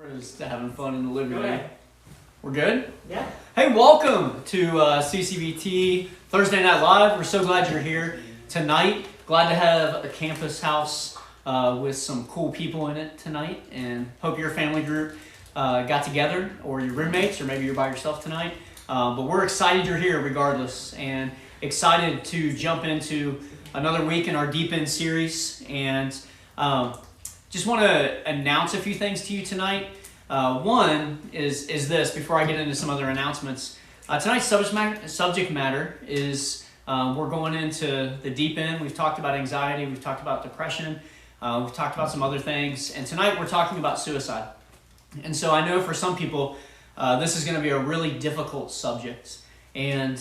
We're just having fun in the living room. We're good? Yeah. Hey, welcome to CCVT Thursday Night Live. We're so glad you're here tonight. Glad to have a campus house with some cool people in it tonight, and hope your family group got together, or your roommates, or maybe you're by yourself tonight. But we're excited you're here regardless, and excited to jump into another week in our Deep End series. And just want to announce a few things to you tonight. One is this, before I get into some other announcements. Tonight's subject matter is we're going into the deep end. We've talked about anxiety, we've talked about depression, we've talked about some other things, and tonight we're talking about suicide. And so I know for some people this is going to be a really difficult subject, and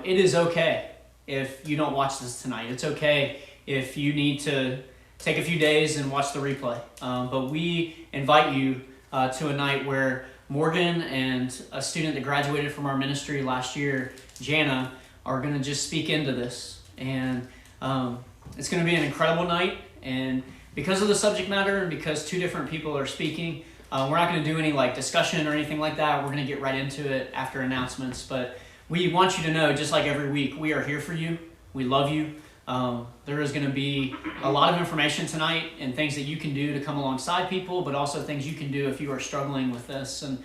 it is okay if you don't watch this tonight. It's okay if you need to take a few days and watch the replay. But we invite you to a night where Morgan and a student that graduated from our ministry last year, Jana, are going to just speak into this. And it's going to be an incredible night. And because of the subject matter and because two different people are speaking, we're not going to do any discussion or anything like that. We're going to get right into it after announcements. But we want you to know, just like every week, we are here for you. We love you. There is going to be a lot of information tonight and things that you can do to come alongside people, but also things you can do if you are struggling with this. And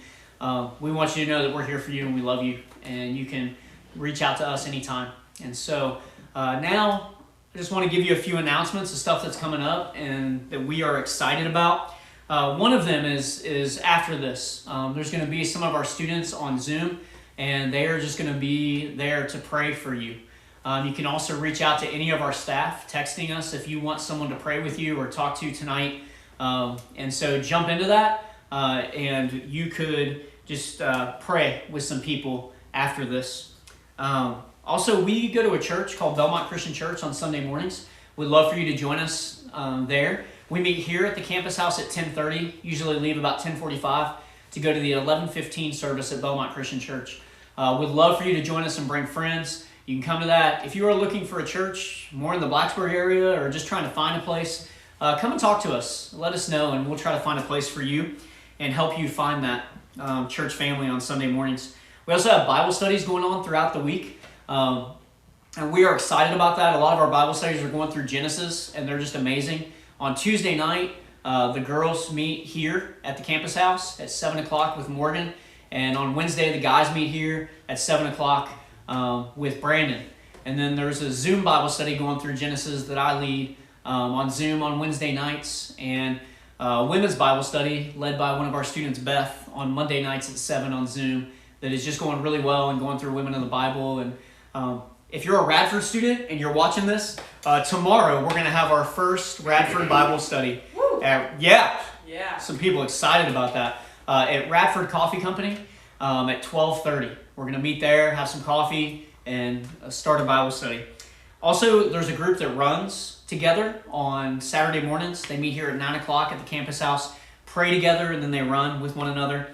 we want you to know that we're here for you and we love you, and you can reach out to us anytime. And so now I just want to give you a few announcements of stuff that's coming up and that we are excited about. One of them is after this. There's going to be some of our students on Zoom, and they are just going to be there to pray for you. You can also reach out to any of our staff, texting us if you want someone to pray with you or talk to tonight. And so jump into that, and you could just pray with some people after this. Also, we go to a church called Belmont Christian Church on Sunday mornings. We'd love for you to join us there. We meet here at the campus house at 10:30, usually leave about 10:45 to go to the 11:15 service at Belmont Christian Church. We'd love for you to join us and bring friends. You can come to that. If you are looking for a church more in the Blacksburg area or just trying to find a place, come and talk to us. Let us know, and we'll try to find a place for you and help you find that church family on Sunday mornings. We also have Bible studies going on throughout the week, and we are excited about that. A lot of our Bible studies are going through Genesis, and they're just amazing. On Tuesday night, the girls meet here at the campus house at 7 o'clock with Morgan, and on Wednesday, the guys meet here at 7 o'clock with Brandon. And then there's a Zoom Bible study going through Genesis that I lead on Zoom on Wednesday nights, and women's Bible study led by one of our students, Beth, on Monday nights at 7 on Zoom, that is just going really well and going through women in the Bible. And if you're a Radford student and you're watching this, tomorrow we're going to have our first Radford Bible study. Yeah, some people excited about that, at Radford Coffee Company at 12:30. We're going to meet there, have some coffee, and start a Bible study. Also, there's a group that runs together on Saturday mornings. They meet here at 9 o'clock at the campus house, pray together, and then they run with one another.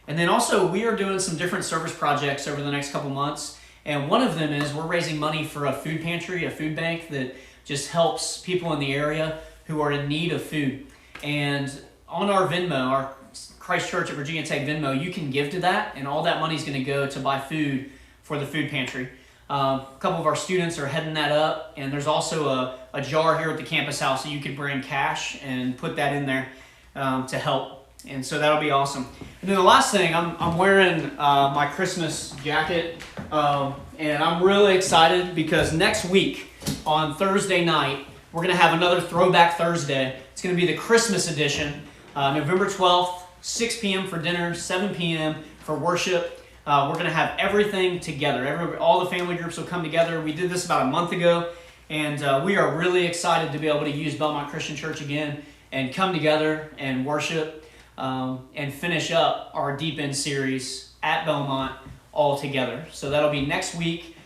And then also, we are doing some different service projects over the next couple months. And one of them is we're raising money for a food pantry, a food bank that just helps people in the area who are in need of food. And on our Venmo, our Christ Church at Virginia Tech Venmo, you can give to that, and all that money is going to go to buy food for the food pantry. A couple of our students are heading that up, and there's also a jar here at the campus house that you could bring cash and put that in there to help. And so that'll be awesome. And then the last thing, I'm wearing my Christmas jacket, and I'm really excited because next week on Thursday night, we're going to have another Throwback Thursday. It's going to be the Christmas edition, November 12th. 6 p.m. for dinner, 7 p.m. for worship. We're going to have everything together. All the family groups will come together. We did this about a month ago, and we are really excited to be able to use Belmont Christian Church again and come together and worship and finish up our Deep End series at Belmont all together. So that'll be next week.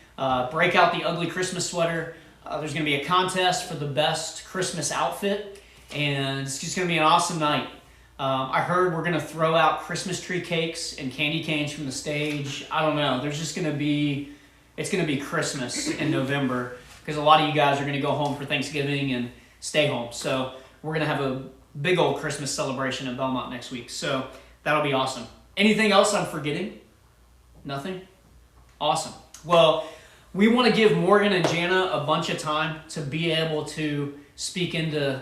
Break out the ugly Christmas sweater. There's going to be a contest for the best Christmas outfit, and it's just going to be an awesome night. I heard we're going to throw out Christmas tree cakes and candy canes from the stage. I don't know. There's just going to be, it's going to be Christmas in November because a lot of you guys are going to go home for Thanksgiving and stay home. So we're going to have a big old Christmas celebration at Belmont next week. So That'll be awesome. Anything else I'm forgetting? Nothing? Awesome. Well, we want to give Morgan and Jana a bunch of time to be able to speak into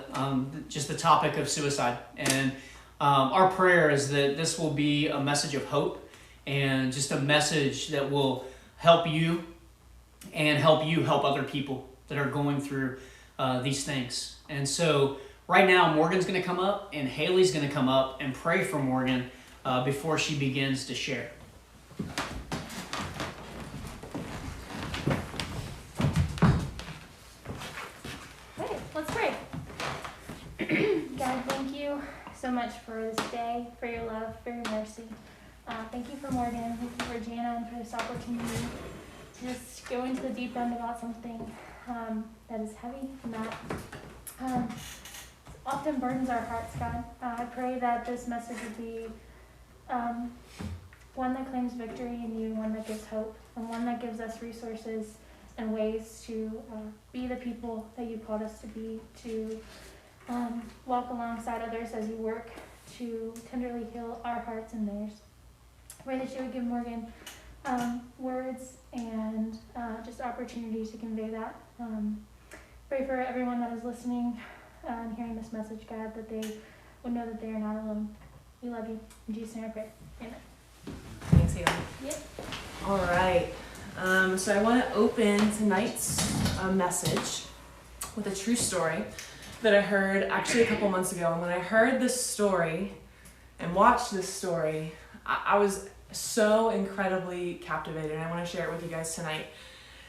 just the topic of suicide. And our prayer is that this will be a message of hope and just a message that will help you and help other people that are going through these things. And so right now, Morgan's going to come up and Haley's going to come up and pray for Morgan before she begins to share. Okay, let's pray. God, thank you so much for this day, for your love, for your mercy. Thank you for Morgan, thank you for Jana, and for this opportunity to just go into the deep end about something that is heavy and that often burdens our hearts, God. I pray that this message would be one that claims victory in you, one that gives hope, and one that gives us resources and ways to be the people that you called us to be, to walk alongside others as you work to tenderly heal our hearts and theirs. I pray that you would give Morgan words and just opportunities to convey that. Pray for everyone that is listening and hearing this message, God, that they would know that they are not alone. We love you. In Jesus' name I pray. Amen. Thanks, Haley. Yep. All right. So I want to open tonight's message with a true story that I heard actually a couple months ago. And when I heard this story and watched this story, I was so incredibly captivated, and I want to share it with you guys tonight.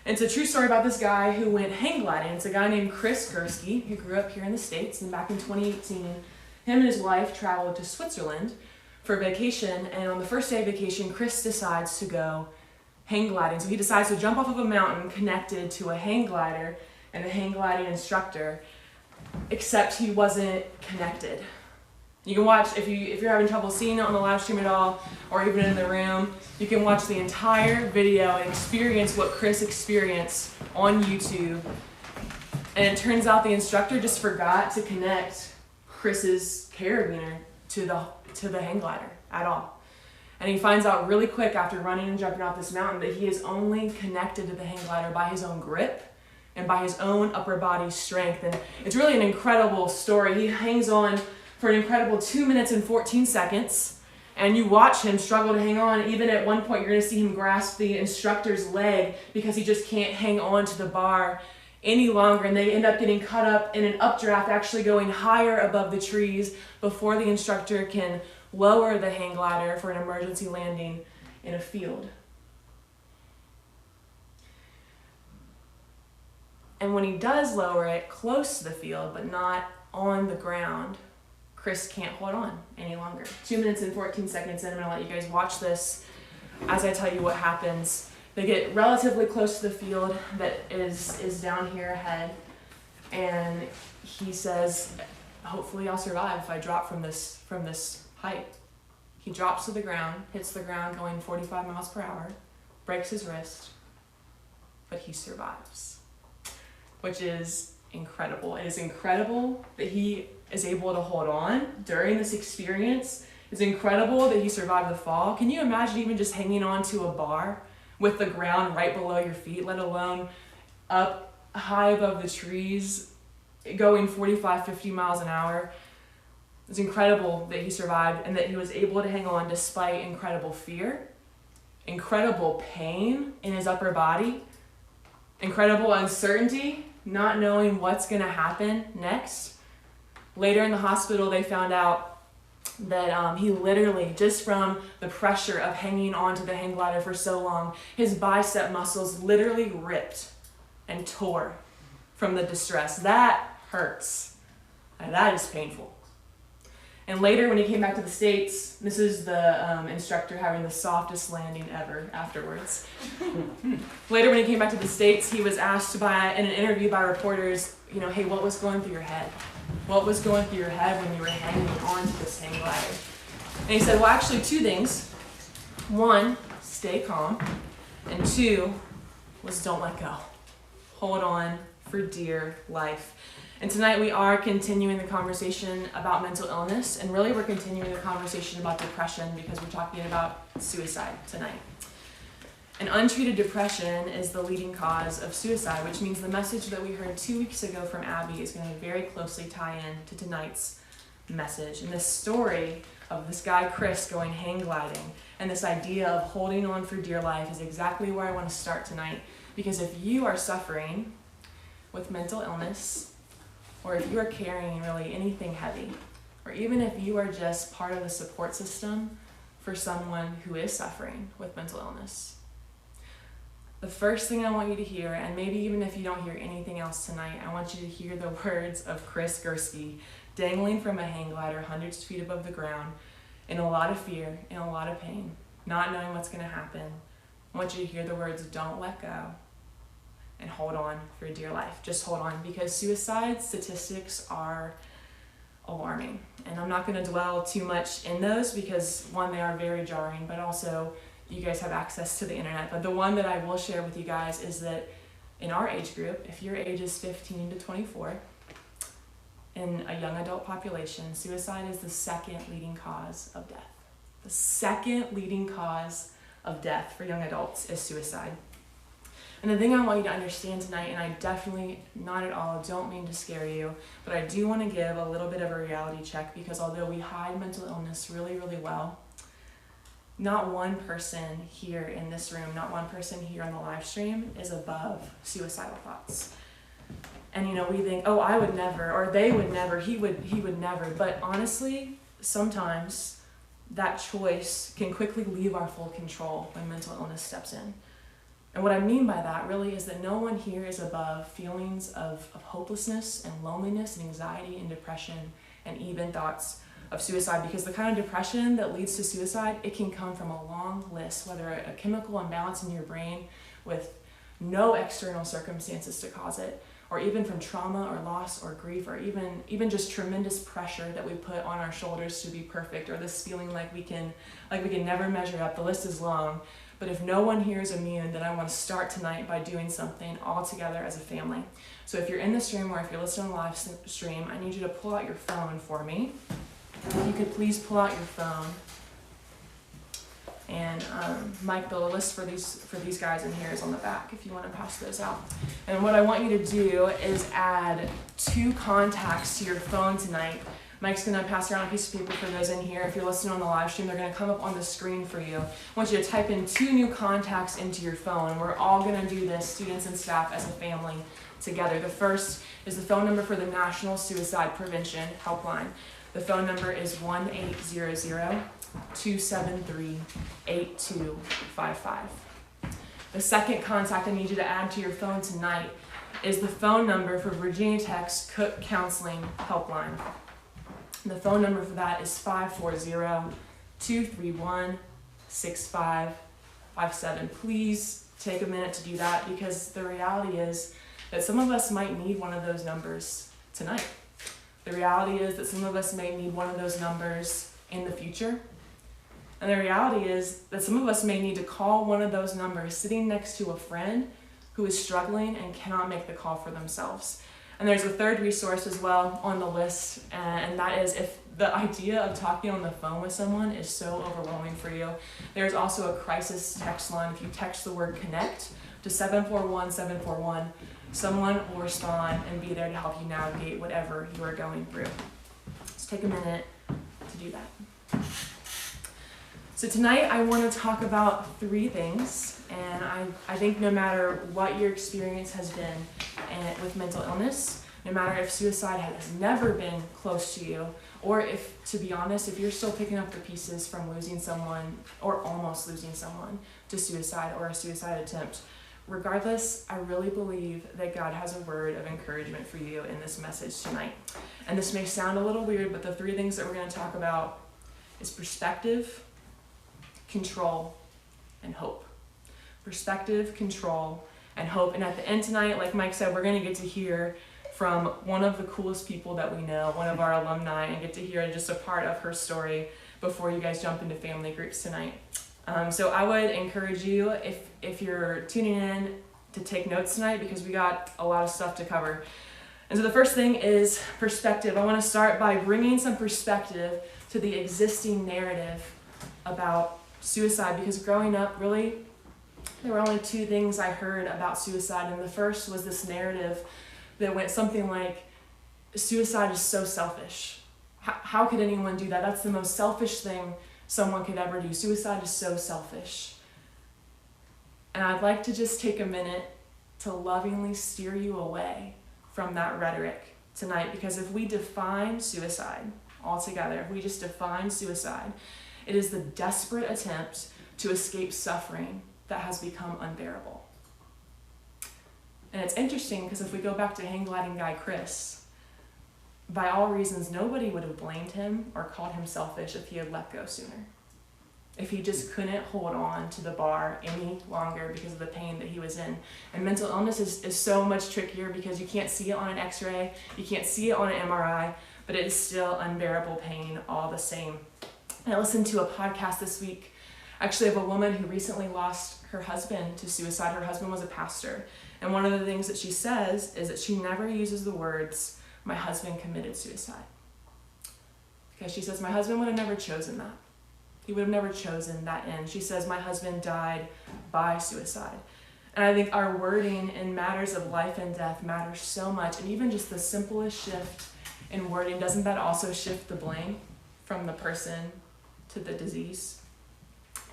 It's a true story about this guy who went hang gliding. It's a guy named Chris Gursky who grew up here in the States, and back in 2018, him and his wife traveled to Switzerland for vacation, and on the first day of vacation, Chris decides to go hang gliding. So he decides to jump off of a mountain connected to a hang glider and a hang gliding instructor, except he wasn't connected. You can watch, if you're having trouble seeing it on the live stream at all, or even in the room, you can watch the entire video and experience what Chris experienced on YouTube. And it turns out the instructor just forgot to connect Chris's carabiner to the hang glider at all. And he finds out really quick after running and jumping off this mountain that he is only connected to the hang glider by his own grip and by his own upper body strength. And it's really an incredible story. He hangs on for an incredible 2 minutes and 14 seconds. And you watch him struggle to hang on. Even at one point, you're going to see him grasp the instructor's leg because he just can't hang on to the bar any longer. And they end up getting caught up in an updraft, actually going higher above the trees before the instructor can lower the hang glider for an emergency landing in a field. And when he does lower it close to the field, but not on the ground, Chris can't hold on any longer. 2 minutes and 14 seconds in, I'm gonna let you guys watch this as I tell you what happens. They get relatively close to the field that is down here ahead, and he says, hopefully I'll survive if I drop from this height. He drops to the ground, hits the ground going 45 miles per hour, breaks his wrist, but he survives, which is incredible. It is incredible that he is able to hold on during this experience. It's incredible that he survived the fall. Can you imagine even just hanging on to a bar with the ground right below your feet, let alone up high above the trees, going 45, 50 miles an hour? It's incredible that he survived and that he was able to hang on despite incredible fear, incredible pain in his upper body, incredible uncertainty, not knowing what's going to happen next. Later in the hospital, they found out that he literally, just from the pressure of hanging onto the hang glider for so long, his bicep muscles literally ripped and tore from the distress. That hurts, and that is painful. And later, when he came back to the States, this is the instructor having the softest landing ever afterwards. Later, when he came back to the States, he was asked in an interview by reporters, hey, what was going through your head? What was going through your head when you were hanging onto this hang glider? And he said, well, actually, two things. One, stay calm. And two was don't let go. Hold on for dear life. And tonight we are continuing the conversation about mental illness, and really we're continuing the conversation about depression because we're talking about suicide tonight. And untreated depression is the leading cause of suicide, which means the message that we heard 2 weeks ago from Abby is going to very closely tie in to tonight's message. And this story of this guy Chris going hang gliding and this idea of holding on for dear life is exactly where I want to start tonight. Because if you are suffering with mental illness, or if you are carrying really anything heavy, or even if you are just part of the support system for someone who is suffering with mental illness, the first thing I want you to hear, and maybe even if you don't hear anything else tonight, I want you to hear the words of Chris Gursky dangling from a hang glider hundreds of feet above the ground in a lot of fear, in a lot of pain, not knowing what's going to happen. I want you to hear the words, don't let go, and hold on for dear life. Just hold on, because suicide statistics are alarming. And I'm not going to dwell too much in those because, one, they are very jarring, but also you guys have access to the internet. But the one that I will share with you guys is that in our age group, if your age is 15 to 24, in a young adult population, suicide is the second leading cause of death. The second leading cause of death for young adults is suicide. And the thing I want you to understand tonight, and I definitely, not at all, don't mean to scare you, but I do want to give a little bit of a reality check, because although we hide mental illness really, really well, not one person here in this room, not one person here on the live stream is above suicidal thoughts. And we think, oh, I would never, or they would never, he would never. But honestly, sometimes that choice can quickly leave our full control when mental illness steps in. And what I mean by that really is that no one here is above feelings of hopelessness and loneliness and anxiety and depression and even thoughts of suicide, because the kind of depression that leads to suicide, it can come from a long list, whether a chemical imbalance in your brain with no external circumstances to cause it, or even from trauma or loss or grief, or even just tremendous pressure that we put on our shoulders to be perfect, or this feeling like we can never measure up. The list is long. But if no one here is immune, then I want to start tonight by doing something all together as a family. So if you're in the stream, or if you're listening on the live stream, I need you to pull out your phone for me. If you could please pull out your phone. And Mike, the list for these guys in here is on the back if you want to pass those out. And what I want you to do is add 2 contacts to your phone tonight. Mike's going to pass around a piece of paper for those in here. If you're listening on the live stream, they're going to come up on the screen for you. I want you to type in 2 new contacts into your phone. We're all going to do this, students and staff, as a family together. The first is the phone number for the National Suicide Prevention Helpline. The phone number is 1-800-273-8255. The second contact I need you to add to your phone tonight is the phone number for Virginia Tech's Cook Counseling Helpline. The phone number for that is 540-231-6557. Please take a minute to do that, because the reality is that some of us might need one of those numbers tonight. The reality is that some of us may need one of those numbers in the future. And the reality is that some of us may need to call one of those numbers sitting next to a friend who is struggling and cannot make the call for themselves. And there's a third resource as well on the list, and that is if the idea of talking on the phone with someone is so overwhelming for you, there's also a crisis text line. If you text the word CONNECT to 741-741, someone will respond and be there to help you navigate whatever you are going through. Let's take a minute to do that. So tonight I want to talk about 3 things, and I think no matter what your experience has been with mental illness, no matter if suicide has never been close to you, or if, to be honest, if you're still picking up the pieces from losing someone or almost losing someone to suicide or a suicide attempt, regardless, I really believe that God has a word of encouragement for you in this message tonight. And this may sound a little weird, but the 3 things that we're going to talk about is perspective, control, and hope. Perspective, control, and hope. And at the end tonight, like Mike said, we're going to get to hear from one of the coolest people that we know, one of our alumni, and get to hear just a part of her story before you guys jump into family groups tonight. So I would encourage you, if you're tuning in, to take notes tonight, because we got a lot of stuff to cover. And so the first thing is perspective. I want to start by bringing some perspective to the existing narrative about suicide, because growing up, really, there were only two things I heard about suicide. And the first was this narrative that went something like, suicide is so selfish. How could anyone do that? That's the most selfish thing someone could ever do. Suicide is so selfish. And I'd like to just take a minute to lovingly steer you away from that rhetoric tonight, because if we define suicide altogether, if we just define suicide, it is the desperate attempt to escape suffering that has become unbearable. And it's interesting because if we go back to hang gliding guy Chris, by all reasons, nobody would have blamed him or called him selfish if he had let go sooner. If he just couldn't hold on to the bar any longer because of the pain that he was in. And mental illness is so much trickier because you can't see it on an x-ray, you can't see it on an MRI, but it is still unbearable pain all the same. And I listened to a podcast this week, actually, of a woman who recently lost her husband to suicide. Her husband was a pastor. And one of the things that she says is that she never uses the words, "my husband committed suicide." Because she says, my husband would have never chosen that. He would have never chosen that end. She says, my husband died by suicide. And I think our wording in matters of life and death matters so much. And even just the simplest shift in wording, doesn't that also shift the blame from the person to the disease?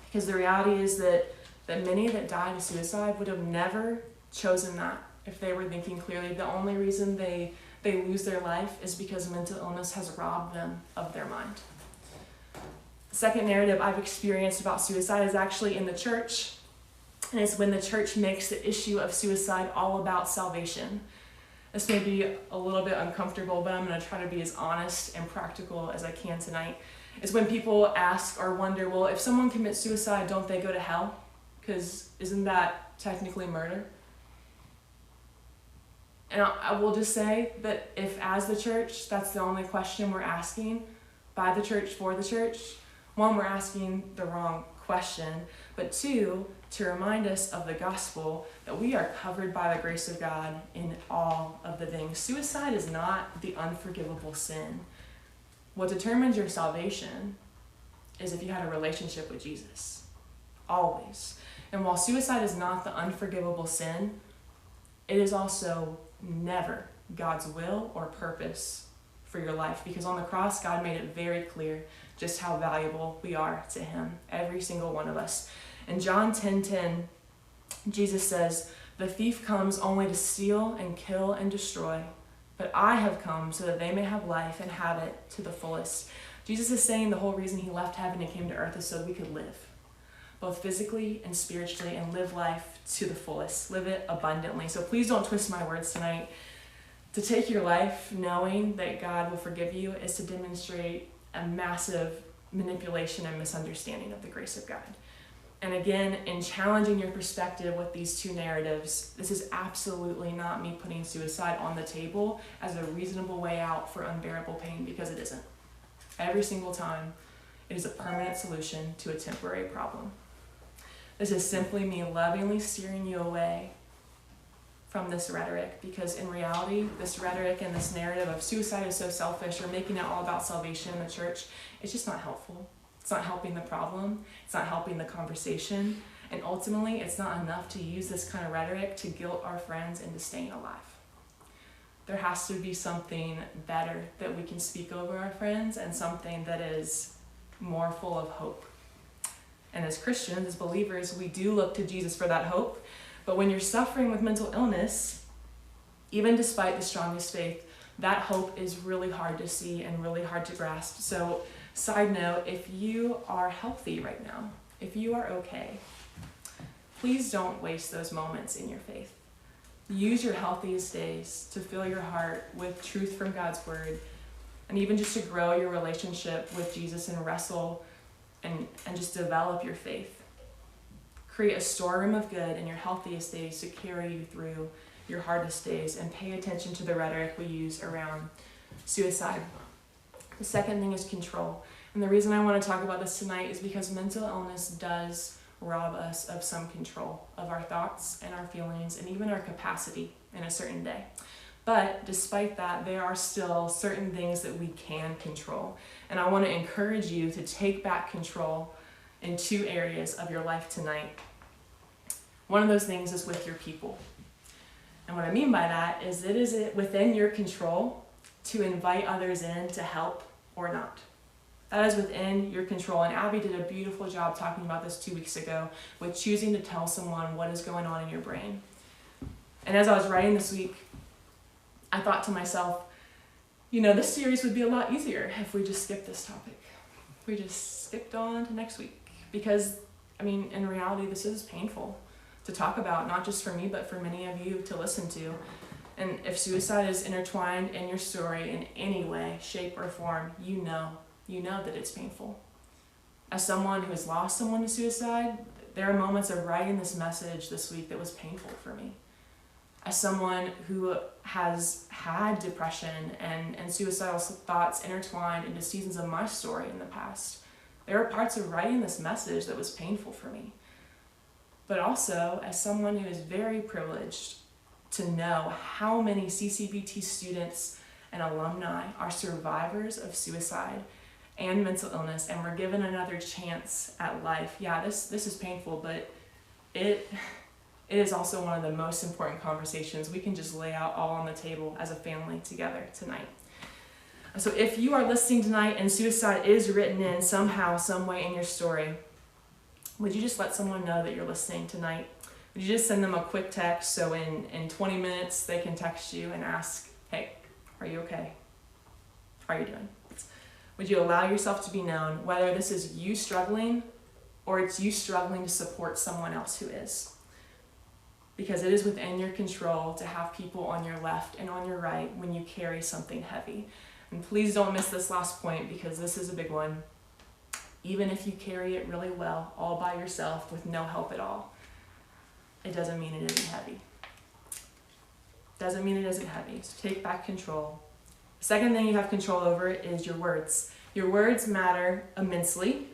Because the reality is that many that died of suicide would have never chosen that if they were thinking clearly. The only reason they lose their life is because mental illness has robbed them of their mind. The second narrative I've experienced about suicide is actually in the church, and it's when the church makes the issue of suicide all about salvation. This may be a little bit uncomfortable, but I'm going to try to be as honest and practical as I can tonight. It's when people ask or wonder, well, if someone commits suicide, don't they go to hell? Because isn't that technically murder? And I will just say that if, as the church, that's the only question we're asking by the church for the church, one, we're asking the wrong question, but two, to remind us of the gospel that we are covered by the grace of God in all of the things. Suicide is not the unforgivable sin. What determines your salvation is if you had a relationship with Jesus. Always. And while suicide is not the unforgivable sin, it is also never God's will or purpose for your life, because on the cross, God made it very clear just how valuable we are to him, every single one of us. In John 10:10, Jesus says, the thief comes only to steal and kill and destroy, but I have come so that they may have life and have it to the fullest. Jesus is saying the whole reason he left heaven and came to earth is so that we could live, both physically and spiritually, and live life to the fullest, live it abundantly. So please don't twist my words tonight. To take your life knowing that God will forgive you is to demonstrate a massive manipulation and misunderstanding of the grace of God. And again, in challenging your perspective with these two narratives, this is absolutely not me putting suicide on the table as a reasonable way out for unbearable pain, because it isn't. Every single time, it is a permanent solution to a temporary problem. This is simply me lovingly steering you away from this rhetoric, because in reality, this rhetoric and this narrative of suicide is so selfish, or making it all about salvation in the church, it's just not helpful. It's not helping the problem. It's not helping the conversation. And ultimately, it's not enough to use this kind of rhetoric to guilt our friends into staying alive. There has to be something better that we can speak over our friends, and something that is more full of hope. And as Christians, as believers, we do look to Jesus for that hope. But when you're suffering with mental illness, even despite the strongest faith, that hope is really hard to see and really hard to grasp. So, side note, if you are healthy right now, if you are okay, please don't waste those moments in your faith. Use your healthiest days to fill your heart with truth from God's word, and even just to grow your relationship with Jesus and wrestle and just develop your faith. Create a storeroom of good in your healthiest days to carry you through your hardest days, and pay attention to the rhetoric we use around suicide. The second thing is control. And the reason I want to talk about this tonight is because mental illness does rob us of some control of our thoughts and our feelings, and even our capacity in a certain day. But despite that, there are still certain things that we can control. And I want to encourage you to take back control in 2 areas of your life tonight. One of those things is with your people. And what I mean by that is it is within your control to invite others in to help or not. That is within your control. And Abby did a beautiful job talking about this 2 weeks ago with choosing to tell someone what is going on in your brain. And as I was writing this week, I thought to myself, this series would be a lot easier if we just skipped this topic. If we just skipped on to next week. Because, in reality, this is painful to talk about, not just for me, but for many of you to listen to. And if suicide is intertwined in your story in any way, shape, or form, you know that it's painful. As someone who has lost someone to suicide, there are moments of writing this message this week that was painful for me. As someone who has had depression and suicidal thoughts intertwined into seasons of my story in the past, there are parts of writing this message that was painful for me. But also, as someone who is very privileged to know how many CCVT students and alumni are survivors of suicide and mental illness, and were given another chance at life. Yeah, this is painful, but it is also one of the most important conversations we can just lay out all on the table as a family together tonight. So if you are listening tonight and suicide is written in somehow, some way in your story, would you just let someone know that you're listening tonight? Would you just send them a quick text so in 20 minutes they can text you and ask, hey, are you okay? How are you doing? Would you allow yourself to be known, whether this is you struggling or it's you struggling to support someone else who is? Because it is within your control to have people on your left and on your right when you carry something heavy. And please don't miss this last point, because this is a big one. Even if you carry it really well, all by yourself with no help at all, it doesn't mean it isn't heavy. Doesn't mean it isn't heavy. So take back control. The second thing you have control over is your words. Your words matter immensely.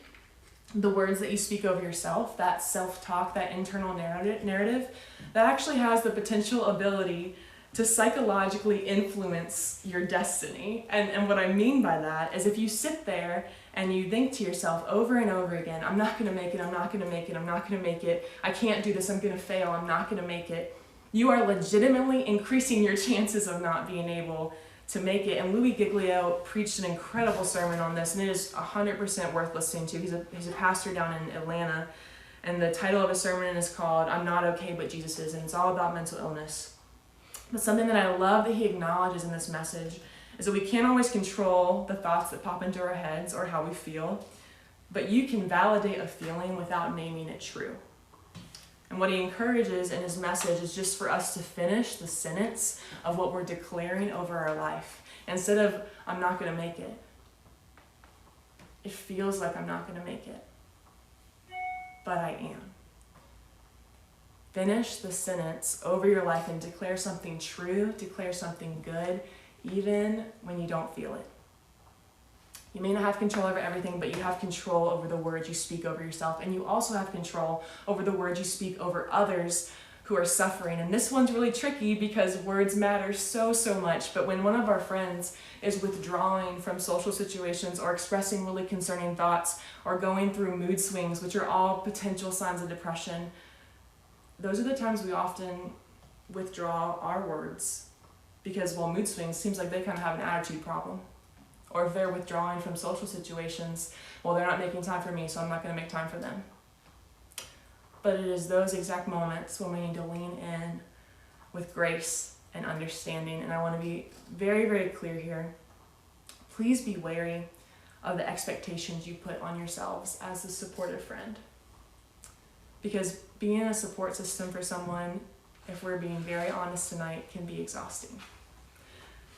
The words that you speak over yourself, that self-talk, that internal narrative, that actually has the potential ability to psychologically influence your destiny. And what I mean by that is if you sit there and you think to yourself over and over again, I'm not going to make it, I'm not going to make it, I'm not going to make it, I can't do this, I'm going to fail, I'm not going to make it, you are legitimately increasing your chances of not being able to make it. And Louis Giglio preached an incredible sermon on this, and it is 100% worth listening to. He's a pastor down in Atlanta, and the title of his sermon is called I'm Not Okay But Jesus Is, and it's all about mental illness. But something that I love that he acknowledges in this message is that we can't always control the thoughts that pop into our heads or how we feel, but you can validate a feeling without naming it true. And what he encourages in his message is just for us to finish the sentence of what we're declaring over our life. Instead of, I'm not going to make it, it feels like I'm not going to make it, but I am. Finish the sentence over your life and declare something true, declare something good, even when you don't feel it. You may not have control over everything, but you have control over the words you speak over yourself. And you also have control over the words you speak over others who are suffering. And this one's really tricky because words matter so much. But when one of our friends is withdrawing from social situations or expressing really concerning thoughts or going through mood swings, which are all potential signs of depression, those are the times we often withdraw our words. Because, mood swings seems like they kind of have an attitude problem. Or if they're withdrawing from social situations, they're not making time for me, so I'm not going to make time for them. But it is those exact moments when we need to lean in with grace and understanding. And I want to be very, very clear here. Please be wary of the expectations you put on yourselves as a supportive friend. Because being a support system for someone, if we're being very honest tonight, can be exhausting.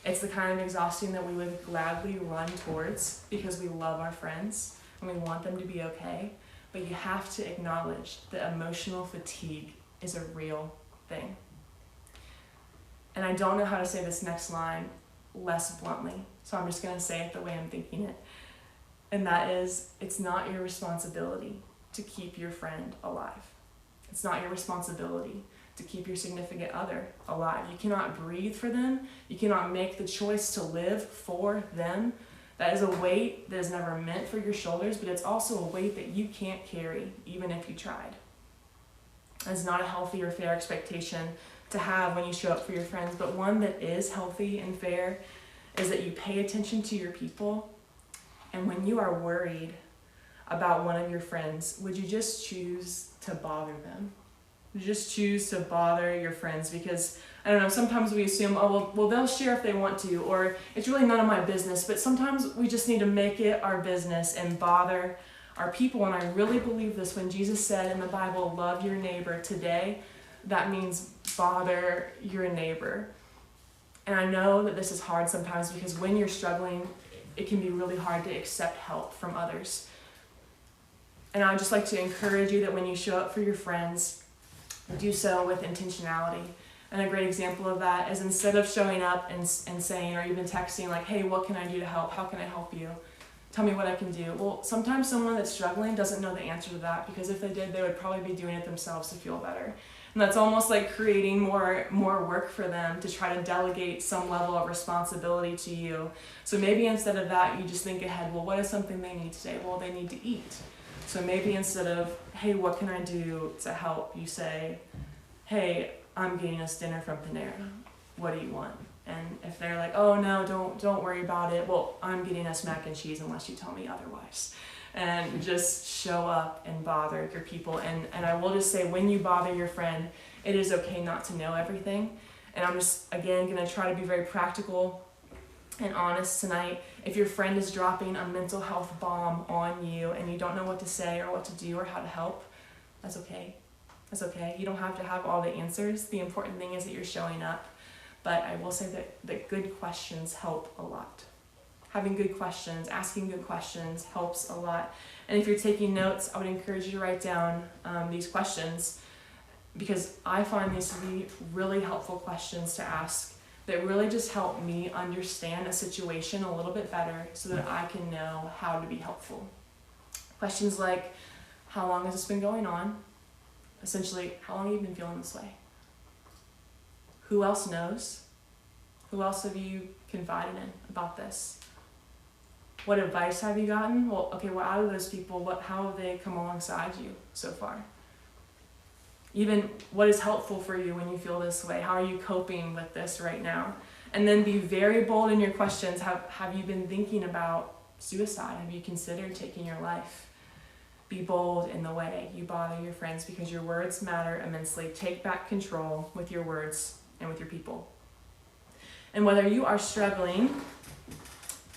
It's the kind of exhausting that we would gladly run towards because we love our friends and we want them to be okay. But you have to acknowledge that emotional fatigue is a real thing. And I don't know how to say this next line less bluntly, so I'm just going to say it the way I'm thinking it. And that is, it's not your responsibility to keep your friend alive. It's not your responsibility to keep your significant other alive. You cannot breathe for them. You cannot make the choice to live for them. That is a weight that is never meant for your shoulders, but it's also a weight that you can't carry, even if you tried. It's not a healthy or fair expectation to have when you show up for your friends, but one that is healthy and fair is that you pay attention to your people, and when you are worried about one of your friends, would you just choose to bother them? Would you just choose to bother your friends? Because, I don't know, sometimes we assume, oh, well, they'll share if they want to, or it's really none of my business, but sometimes we just need to make it our business and bother our people. And I really believe this when Jesus said in the Bible, love your neighbor today, that means bother your neighbor. And I know that this is hard sometimes because when you're struggling, it can be really hard to accept help from others. And I would just like to encourage you that when you show up for your friends, do so with intentionality. And a great example of that is instead of showing up and saying, or even texting like, hey, what can I do to help? How can I help you? Tell me what I can do. Well, sometimes someone that's struggling doesn't know the answer to that, because if they did, they would probably be doing it themselves to feel better. And that's almost like creating more work for them to try to delegate some level of responsibility to you. So maybe instead of that, you just think ahead, well, what is something they need today? Well, they need to eat. So maybe instead of, hey, what can I do to help? You say, hey, I'm getting us dinner from Panera. What do you want? And if they're like, oh no, don't worry about it. Well, I'm getting us mac and cheese unless you tell me otherwise. And just show up and bother your people. And I will just say, when you bother your friend, it is okay not to know everything. And I'm just, again, going to try to be very practical and honest tonight. If your friend is dropping a mental health bomb on you and you don't know what to say or what to do or how to help, that's okay. That's okay. You don't have to have all the answers. The important thing is that you're showing up. But I will say that good questions help a lot. Having good questions, asking good questions helps a lot. And if you're taking notes, I would encourage you to write down these questions, because I find these to be really helpful questions to ask that really just help me understand a situation a little bit better so that I can know how to be helpful. Questions like, how long has this been going on? Essentially, how long have you been feeling this way? Who else knows? Who else have you confided in about this? What advice have you gotten? Well, okay, well, out of those people, how have they come alongside you so far? Even what is helpful for you when you feel this way? How are you coping with this right now? And then be very bold in your questions. Have you been thinking about suicide? Have you considered taking your life? Be bold in the way you bother your friends, because your words matter immensely. Take back control with your words and with your people. And whether you are struggling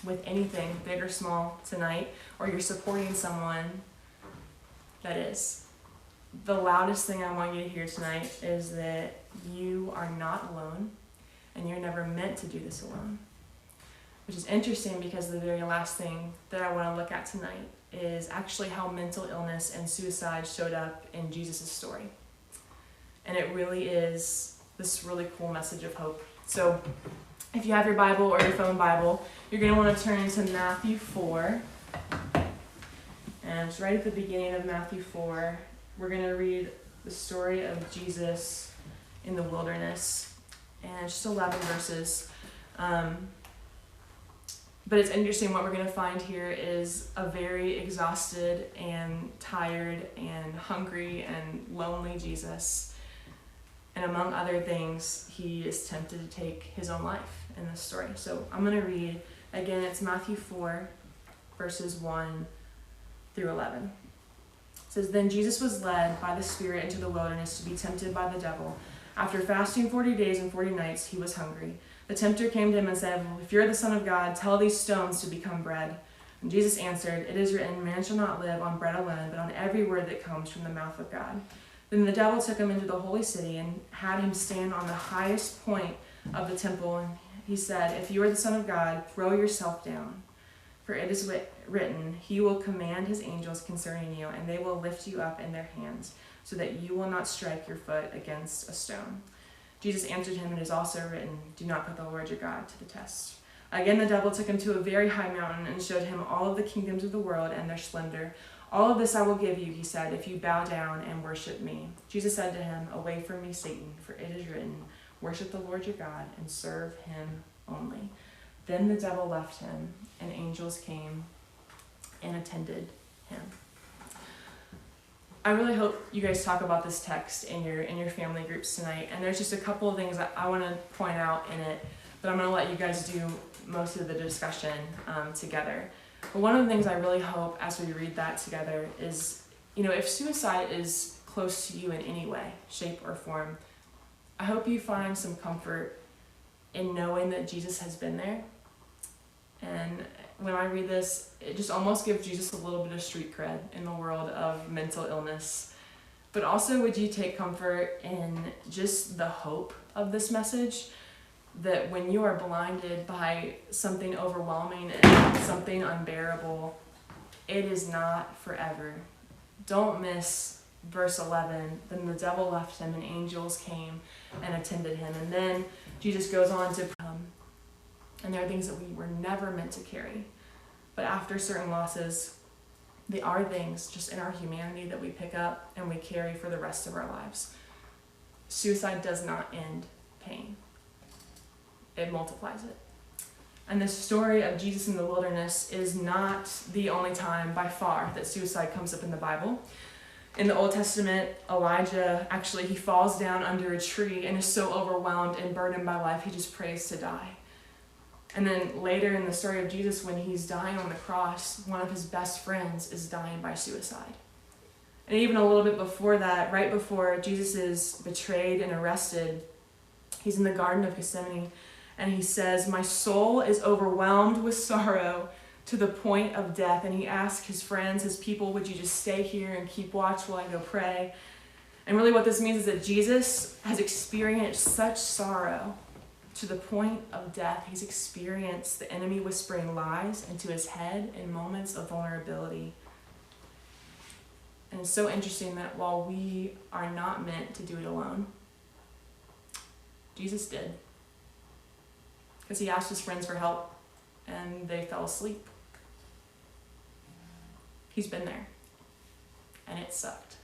with anything, big or small, tonight, or you're supporting someone that is, the loudest thing I want you to hear tonight is that you are not alone, and you're never meant to do this alone. Which is interesting, because the very last thing that I want to look at tonight is actually how mental illness and suicide showed up in Jesus' story. And it really is this really cool message of hope. So if you have your Bible or your phone Bible, you're going to want to turn to Matthew 4. And it's right at the beginning of Matthew 4. We're going to read the story of Jesus in the wilderness. And it's just 11 verses. But it's interesting, what we're going to find here is a very exhausted and tired and hungry and lonely Jesus. And among other things, he is tempted to take his own life in this story. So I'm going to read, again, it's Matthew 4, verses 1 through 11. It says, Then Jesus was led by the Spirit into the wilderness to be tempted by the devil. After fasting 40 days and 40 nights, he was hungry. The tempter came to him and said, Well, if you're the Son of God, tell these stones to become bread. And Jesus answered, It is written, Man shall not live on bread alone, but on every word that comes from the mouth of God. Then the devil took him into the holy city and had him stand on the highest point of the temple. And he said, If you are the Son of God, throw yourself down. For it is written, He will command His angels concerning you, and they will lift you up in their hands, so that you will not strike your foot against a stone. Jesus answered him, It is also written, Do not put the Lord your God to the test. Again the devil took him to a very high mountain and showed him all of the kingdoms of the world and their splendor. All of this I will give you, he said, if you bow down and worship me. Jesus said to him, away from me, Satan, for it is written, worship the Lord your God and serve him only. Then the devil left him, and angels came and attended him. I really hope you guys talk about this text in your family groups tonight. And there's just a couple of things that I want to point out in it, but I'm going to let you guys do most of the discussion together. But one of the things I really hope as we read that together is, if suicide is close to you in any way, shape, or form, I hope you find some comfort in knowing that Jesus has been there. And when I read this, it just almost gives Jesus a little bit of street cred in the world of mental illness. But also, would you take comfort in just the hope of this message? That when you are blinded by something overwhelming and something unbearable, it is not forever. Don't miss verse 11. Then the devil left him, and angels came and attended him. And then Jesus goes on to and there are things that we were never meant to carry. But after certain losses, there are things just in our humanity that we pick up and we carry for the rest of our lives. Suicide does not end pain. It multiplies it. And the story of Jesus in the wilderness is not the only time by far that suicide comes up in the Bible. In the Old Testament, Elijah, he falls down under a tree and is so overwhelmed and burdened by life, he just prays to die. And then later in the story of Jesus, when he's dying on the cross, one of his best friends is dying by suicide. And even a little bit before that, right before Jesus is betrayed and arrested, he's in the Garden of Gethsemane, and he says, my soul is overwhelmed with sorrow to the point of death. And he asks his friends, his people, would you just stay here and keep watch while I go pray? And really what this means is that Jesus has experienced such sorrow to the point of death. He's experienced the enemy whispering lies into his head in moments of vulnerability. And it's so interesting that while we are not meant to do it alone, Jesus did. Because he asked his friends for help and they fell asleep. He's been there. And it sucked.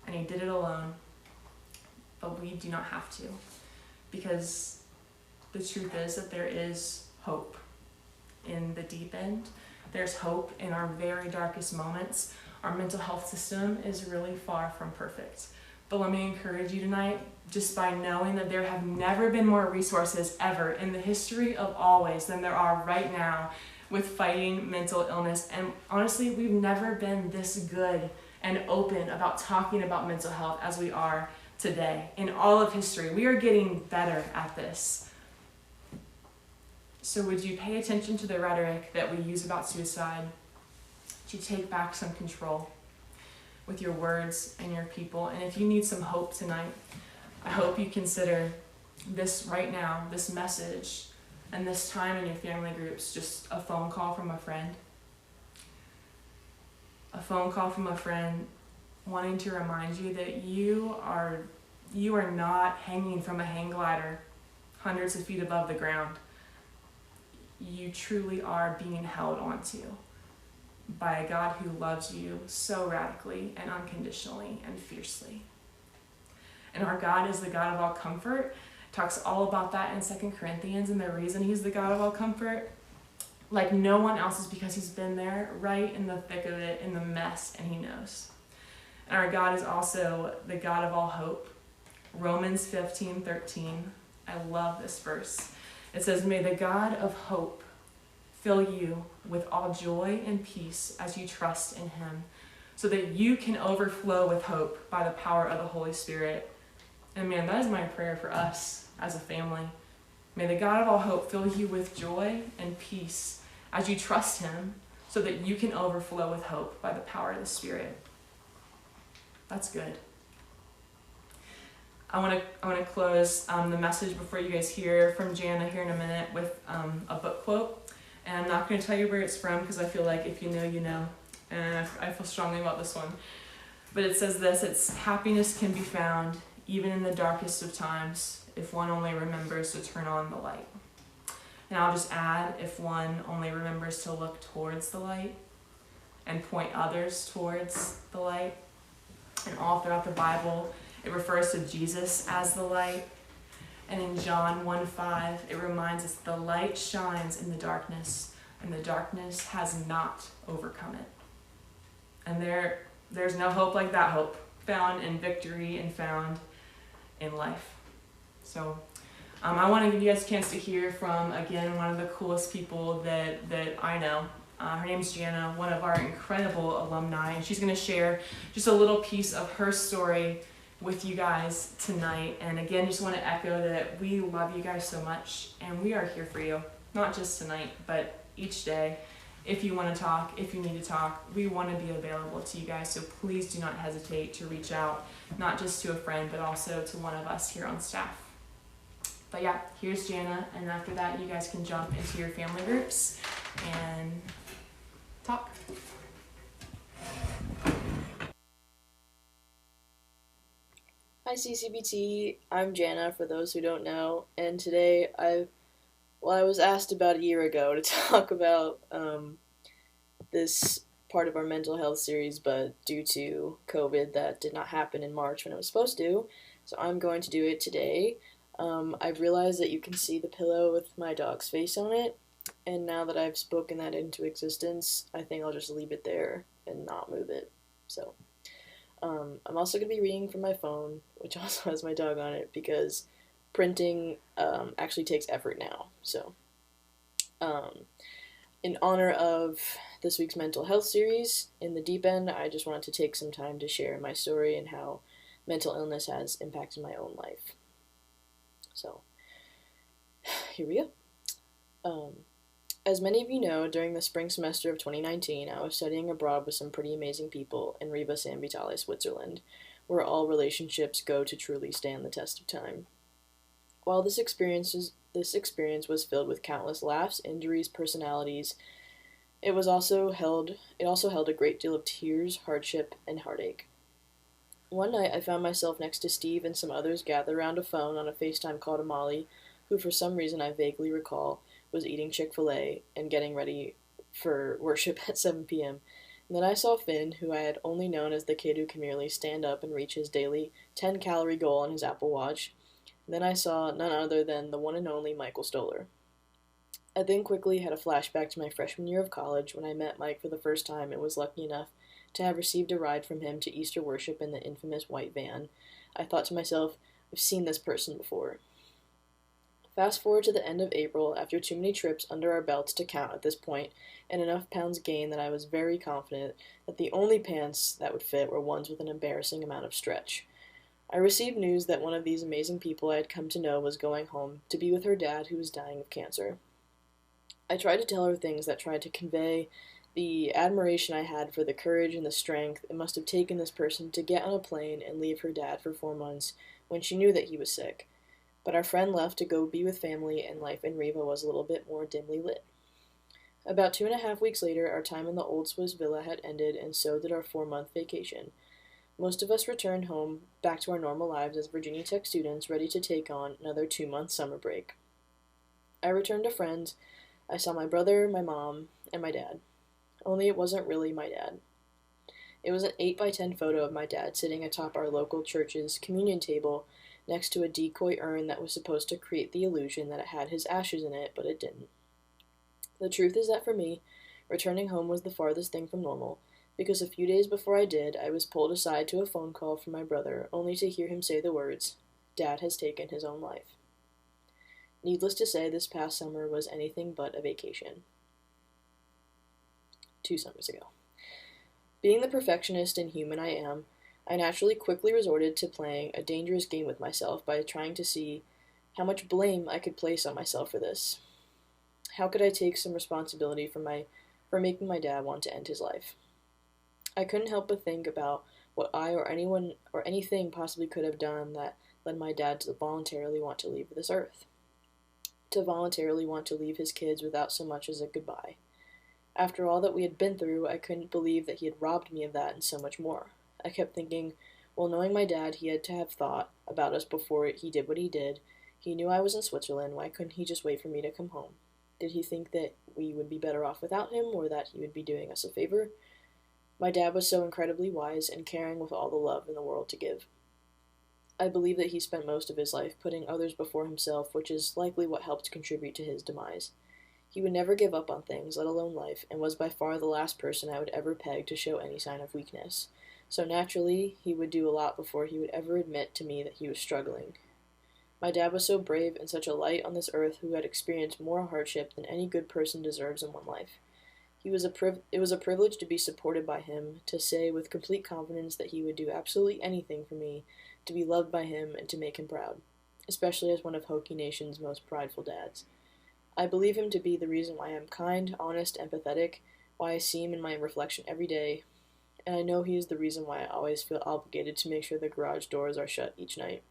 And he did it alone. But we do not have to. Because the truth is that there is hope in the deep end. There's hope in our very darkest moments. Our mental health system is really far from perfect. But let me encourage you tonight, just by knowing that there have never been more resources ever in the history of always than there are right now with fighting mental illness. And honestly, we've never been this good and open about talking about mental health as we are today. In all of history, we are getting better at this. So would you pay attention to the rhetoric that we use about suicide? Would you take back some control with your words and your people? And if you need some hope tonight, I hope you consider this right now, this message, and this time in your family groups, just a phone call from a friend. A phone call from a friend wanting to remind you that you are not hanging from a hang glider hundreds of feet above the ground. You truly are being held onto by a God who loves you so radically and unconditionally and fiercely. And our God is the God of all comfort. Talks all about that in 2 Corinthians, and the reason he's the God of all comfort, like no one else, is because he's been there right in the thick of it, in the mess, and he knows. And our God is also the God of all hope. Romans 15:13. I love this verse. It says, may the God of hope fill you with all joy and peace as you trust in him, so that you can overflow with hope by the power of the Holy Spirit. And man, that is my prayer for us as a family. May the God of all hope fill you with joy and peace as you trust him, so that you can overflow with hope by the power of the Spirit. That's good. I want to close the message before you guys hear from Jana here in a minute with a book quote. And I'm not going to tell you where it's from, because I feel like if you know, you know. And I feel strongly about this one. But it says this: it's happiness can be found even in the darkest of times if one only remembers to turn on the light. And I'll just add, if one only remembers to look towards the light. and point others towards the light. And all throughout the Bible, it refers to Jesus as the light. And in John 1:5, it reminds us the light shines in the darkness, and the darkness has not overcome it. And there's no hope like that hope, found in victory and found in life. So I want to give you guys a chance to hear from, again, one of the coolest people that I know. Her name's Jana, one of our incredible alumni, and she's going to share just a little piece of her story with you guys tonight. And again, just want to echo that we love you guys so much, and we are here for you, not just tonight, but each day. If you want to talk, if you need to talk, we want to be available to you guys, so please do not hesitate to reach out, not just to a friend, but also to one of us here on staff. But yeah, here's Jana, and after that, you guys can jump into your family groups and talk. Hi CCVT, I'm Jana for those who don't know, and today I was asked about a year ago to talk about this part of our mental health series, but due to COVID that did not happen in March when it was supposed to, so I'm going to do it today. I've realized that you can see the pillow with my dog's face on it, and now that I've spoken that into existence, I think I'll just leave it there and not move it. So I'm also going to be reading from my phone, which also has my dog on it, because printing actually takes effort now. So in honor of this week's mental health series, In the Deep End, I just wanted to take some time to share my story and how mental illness has impacted my own life. So here we go. As many of you know, during the spring semester of 2019, I was studying abroad with some pretty amazing people in Riva San Vitale, Switzerland, where all relationships go to truly stand the test of time. While this experience was filled with countless laughs, injuries, personalities, it also held a great deal of tears, hardship, and heartache. One night, I found myself next to Steve and some others gathered around a phone on a FaceTime call to Molly, who for some reason I vaguely recall was eating Chick-fil-A and getting ready for worship at 7 p.m. And then I saw Finn, who I had only known as the kid who can merely stand up and reach his daily 10-calorie goal on his Apple Watch. And then I saw none other than the one and only Michael Stoller. I then quickly had a flashback to my freshman year of college when I met Mike for the first time and was lucky enough to have received a ride from him to Easter worship in the infamous white van. I thought to myself, I've seen this person before. Fast forward to the end of April, after too many trips under our belts to count at this point, and enough pounds gained that I was very confident that the only pants that would fit were ones with an embarrassing amount of stretch. I received news that one of these amazing people I had come to know was going home to be with her dad, who was dying of cancer. I tried to tell her things that tried to convey the admiration I had for the courage and the strength it must have taken this person to get on a plane and leave her dad for 4 months when she knew that he was sick. But our friend left to go be with family, and life in Riva was a little bit more dimly lit. About 2.5 weeks later, our time in the old Swiss villa had ended, and so did our 4-month vacation. Most of us returned home, back to our normal lives as Virginia Tech students ready to take on another 2-month summer break. I returned to friends. I saw my brother, my mom, and my dad. Only it wasn't really my dad. It was an 8x10 photo of my dad sitting atop our local church's communion table next to a decoy urn that was supposed to create the illusion that it had his ashes in it, but it didn't. The truth is that for me, returning home was the farthest thing from normal, because a few days before I did, I was pulled aside to a phone call from my brother, only to hear him say the words, "Dad has taken his own life." Needless to say, this past summer was anything but a vacation. 2 summers ago. Being the perfectionist and human I am, I naturally quickly resorted to playing a dangerous game with myself by trying to see how much blame I could place on myself for this. How could I take some responsibility for making my dad want to end his life? I couldn't help but think about what I or anyone or anything possibly could have done that led my dad to voluntarily want to leave this earth. To voluntarily want to leave his kids without so much as a goodbye. After all that we had been through, I couldn't believe that he had robbed me of that and so much more. I kept thinking, well, knowing my dad, he had to have thought about us before he did what he did. He knew I was in Switzerland. Why couldn't he just wait for me to come home? Did he think that we would be better off without him, or that he would be doing us a favor? My dad was so incredibly wise and caring with all the love in the world to give. I believe that he spent most of his life putting others before himself, which is likely what helped contribute to his demise. He would never give up on things, let alone life, and was by far the last person I would ever peg to show any sign of weakness. So naturally, he would do a lot before he would ever admit to me that he was struggling. My dad was so brave and such a light on this earth who had experienced more hardship than any good person deserves in one life. It was a privilege to be supported by him, to say with complete confidence that he would do absolutely anything for me, to be loved by him, and to make him proud, especially as one of Hokie Nation's most prideful dads. I believe him to be the reason why I am kind, honest, empathetic, why I see him in my reflection every day, and I know he is the reason why I always feel obligated to make sure the garage doors are shut each night.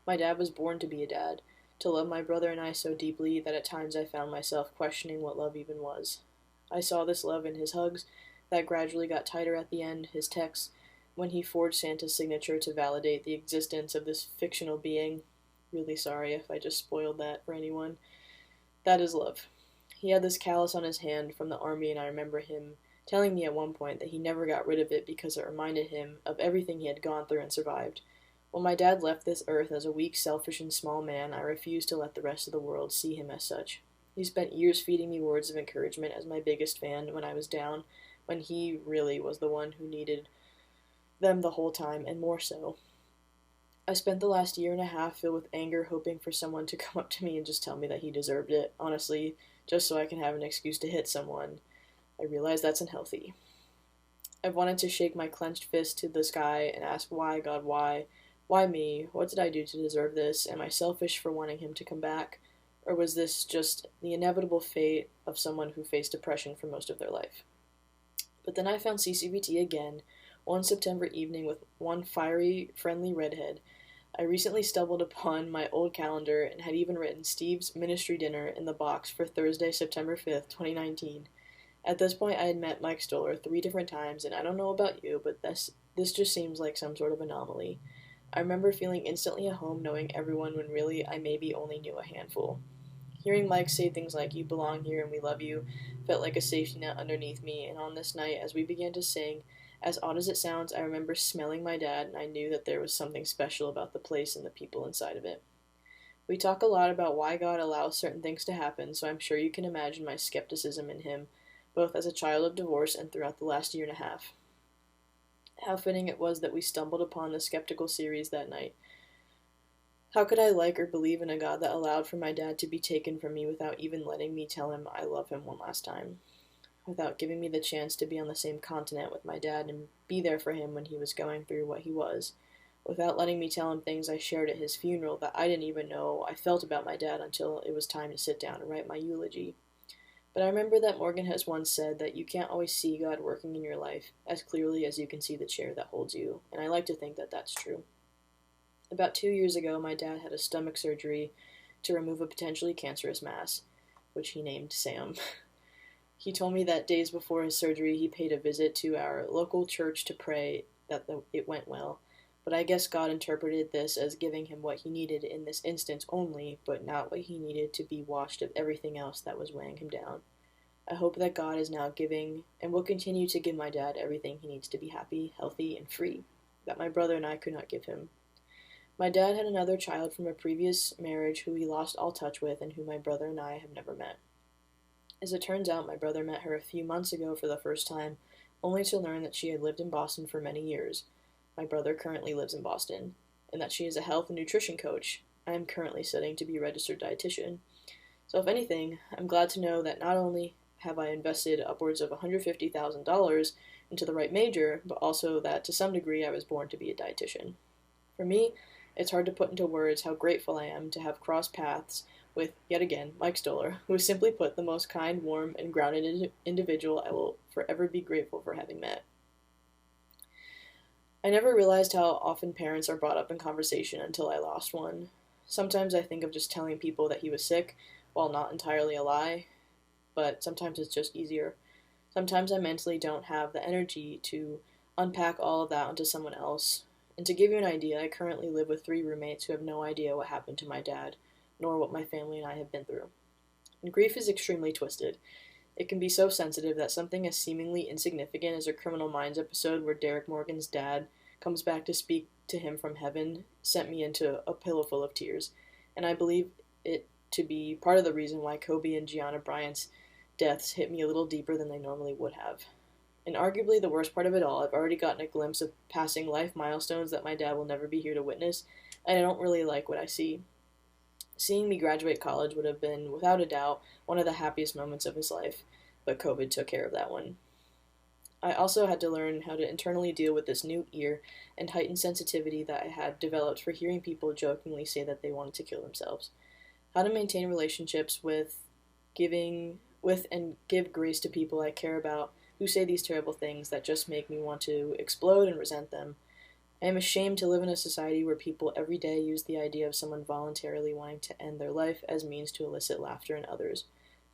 My dad was born to be a dad, to love my brother and I so deeply that at times I found myself questioning what love even was. I saw this love in his hugs that gradually got tighter at the end, his texts, when he forged Santa's signature to validate the existence of this fictional being. Really sorry if I just spoiled that for anyone. That is love. He had this callus on his hand from the army, and I remember him telling me at one point that he never got rid of it because it reminded him of everything he had gone through and survived. When my dad left this earth as a weak, selfish, and small man, I refused to let the rest of the world see him as such. He spent years feeding me words of encouragement as my biggest fan when I was down, when he really was the one who needed them the whole time, and more so. I spent the last year and a half filled with anger, hoping for someone to come up to me and just tell me that he deserved it, honestly, just so I can have an excuse to hit someone. I realize that's unhealthy. I've wanted to shake my clenched fist to the sky and ask, why, God, why? Why me? What did I do to deserve this? Am I selfish for wanting him to come back? Or was this just the inevitable fate of someone who faced depression for most of their life? But then I found CCVT again, one September evening with one fiery, friendly redhead. I recently stumbled upon my old calendar and had even written Steve's ministry dinner in the box for Thursday, September 5th, 2019. At this point, I had met Mike Stoller 3 different times, and I don't know about you, but this just seems like some sort of anomaly. I remember feeling instantly at home knowing everyone when really I maybe only knew a handful. Hearing Mike say things like, "You belong here and we love you," felt like a safety net underneath me, and on this night, as we began to sing, as odd as it sounds, I remember smelling my dad, and I knew that there was something special about the place and the people inside of it. We talk a lot about why God allows certain things to happen, so I'm sure you can imagine my skepticism in him, both as a child of divorce and throughout the last year and a half. How fitting it was that we stumbled upon the skeptical series that night. How could I like or believe in a God that allowed for my dad to be taken from me without even letting me tell him I love him one last time? Without giving me the chance to be on the same continent with my dad and be there for him when he was going through what he was? Without letting me tell him things I shared at his funeral that I didn't even know I felt about my dad until it was time to sit down and write my eulogy? But I remember that Morgan has once said that you can't always see God working in your life as clearly as you can see the chair that holds you, and I like to think that that's true. About 2 years ago, my dad had a stomach surgery to remove a potentially cancerous mass, which he named Sam. He told me that days before his surgery, he paid a visit to our local church to pray that it went well, but I guess God interpreted this as giving him what he needed in this instance only, but not what he needed to be washed of everything else that was weighing him down. I hope that God is now giving and will continue to give my dad everything he needs to be happy, healthy, and free, that my brother and I could not give him. My dad had another child from a previous marriage who he lost all touch with and who my brother and I have never met. As it turns out, my brother met her a few months ago for the first time, only to learn that she had lived in Boston for many years. My brother currently lives in Boston, and that she is a health and nutrition coach. I am currently studying to be a registered dietitian. So if anything, I'm glad to know that not only have I invested upwards of $150,000 into the right major, but also that to some degree I was born to be a dietitian. For me, it's hard to put into words how grateful I am to have crossed paths with, yet again, Mike Stoller, who is simply put the most kind, warm, and grounded individual I will forever be grateful for having met. I never realized how often parents are brought up in conversation until I lost one. Sometimes I think of just telling people that he was sick, while not entirely a lie, but sometimes it's just easier. Sometimes I mentally don't have the energy to unpack all of that onto someone else. And to give you an idea, I currently live with 3 roommates who have no idea what happened to my dad, nor what my family and I have been through. And grief is extremely twisted. It can be so sensitive that something as seemingly insignificant as a Criminal Minds episode where Derek Morgan's dad comes back to speak to him from heaven sent me into a pillow full of tears, and I believe it to be part of the reason why Kobe and Gianna Bryant's deaths hit me a little deeper than they normally would have. And arguably the worst part of it all, I've already gotten a glimpse of passing life milestones that my dad will never be here to witness, and I don't really like what I see. Seeing me graduate college would have been, without a doubt, one of the happiest moments of his life, but COVID took care of that one. I also had to learn how to internally deal with this new ear and heightened sensitivity that I had developed for hearing people jokingly say that they wanted to kill themselves. How to maintain relationships with and give grace to people I care about who say these terrible things that just make me want to explode and resent them. I am ashamed to live in a society where people every day use the idea of someone voluntarily wanting to end their life as means to elicit laughter in others.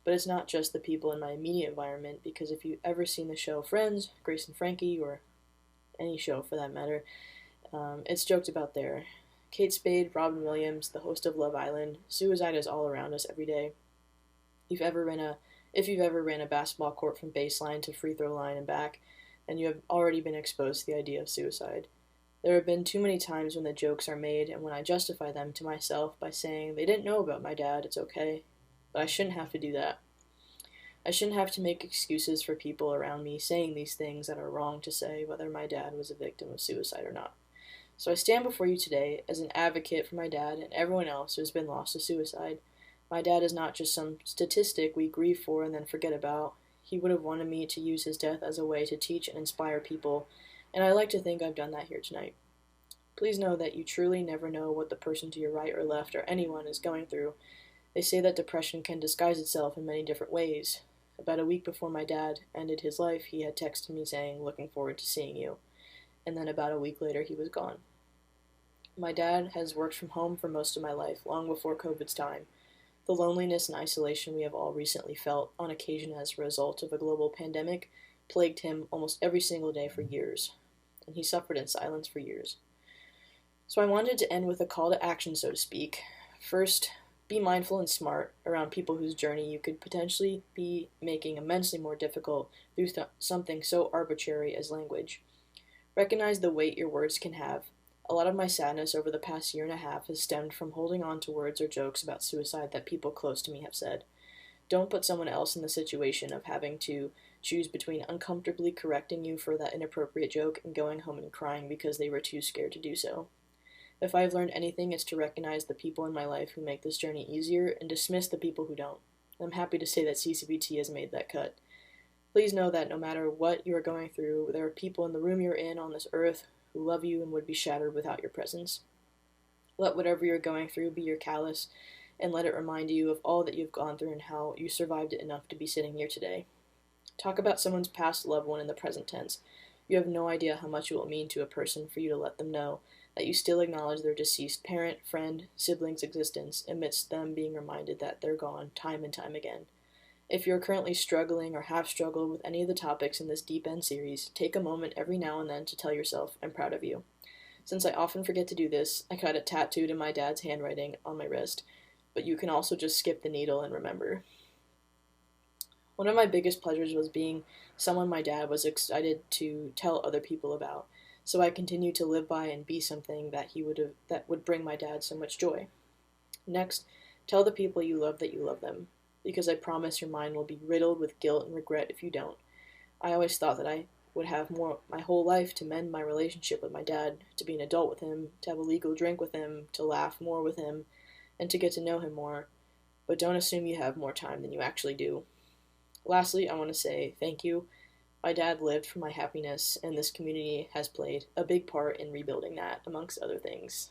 But it's not just the people in my immediate environment, because if you've ever seen the show Friends, Grace and Frankie, or any show for that matter, it's joked about there. Kate Spade, Robin Williams, the host of Love Island, suicide is all around us every day. If you've ever ran a basketball court from baseline to free throw line and back, then you have already been exposed to the idea of suicide. There have been too many times when the jokes are made and when I justify them to myself by saying, they didn't know about my dad, it's okay. But I shouldn't have to do that. I shouldn't have to make excuses for people around me saying these things that are wrong to say, whether my dad was a victim of suicide or not. So I stand before you today as an advocate for my dad and everyone else who has been lost to suicide. My dad is not just some statistic we grieve for and then forget about. He would have wanted me to use his death as a way to teach and inspire people, and I like to think I've done that here tonight. Please know that you truly never know what the person to your right or left or anyone is going through. They say that depression can disguise itself in many different ways. About a week before my dad ended his life, he had texted me saying, "Looking forward to seeing you." And then about a week later, he was gone. My dad has worked from home for most of my life, long before COVID's time. The loneliness and isolation we have all recently felt, on occasion as a result of a global pandemic, plagued him almost every single day for years. And he suffered in silence for years. So I wanted to end with a call to action, so to speak. First, be mindful and smart around people whose journey you could potentially be making immensely more difficult through something so arbitrary as language. Recognize the weight your words can have. A lot of my sadness over the past year and a half has stemmed from holding on to words or jokes about suicide that people close to me have said. Don't put someone else in the situation of having to choose between uncomfortably correcting you for that inappropriate joke and going home and crying because they were too scared to do so. If I've learned anything, it's to recognize the people in my life who make this journey easier and dismiss the people who don't. I'm happy to say that CCVT has made that cut. Please know that no matter what you are going through, there are people in the room you're in on this earth who love you and would be shattered without your presence. Let whatever you're going through be your callus, and let it remind you of all that you've gone through and how you survived it enough to be sitting here today. Talk about someone's past loved one in the present tense. You have no idea how much it will mean to a person for you to let them know that you still acknowledge their deceased parent, friend, sibling's existence amidst them being reminded that they're gone time and time again. If you're currently struggling or have struggled with any of the topics in this Deep End series, take a moment every now and then to tell yourself, I'm proud of you. Since I often forget to do this, I got it tattooed in my dad's handwriting on my wrist, but you can also just skip the needle and remember. One of my biggest pleasures was being someone my dad was excited to tell other people about, so I continue to live by and be something that would bring my dad so much joy. Next, tell the people you love that you love them, because I promise your mind will be riddled with guilt and regret if you don't. I always thought that I would have my whole life to mend my relationship with my dad, to be an adult with him, to have a legal drink with him, to laugh more with him, and to get to know him more, but don't assume you have more time than you actually do. Lastly, I want to say thank you. My dad lived for my happiness, and this community has played a big part in rebuilding that, amongst other things.